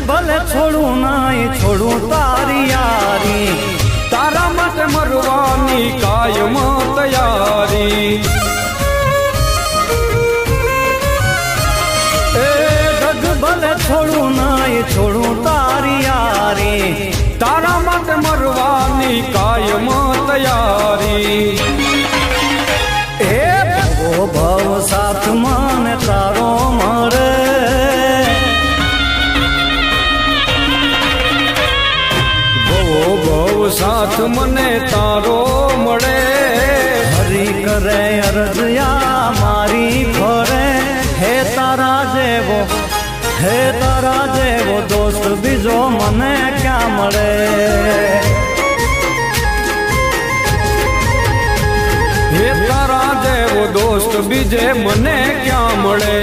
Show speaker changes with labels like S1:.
S1: ભલે છોડું નાય છોડું તારી યારી,
S2: તારા માટે મરવાની કાયમ તૈયારી.
S1: એ જગ ભલે છોડું નાય છોડું તારી યારી,
S2: તારા માટે મરવાની કાયમ તૈયારી.
S1: એ ભવો ભવ સાથ મને તારો મળે,
S2: ભવ સાથ મને તારો મળે.
S1: હરી કરે અરજયા મારી ફરે, હે તારા જેવો દોસ્ત બીજો મને ક્યાં મળે.
S2: હે તારા જેવો દોસ્ત બીજે મને ક્યાં મળે.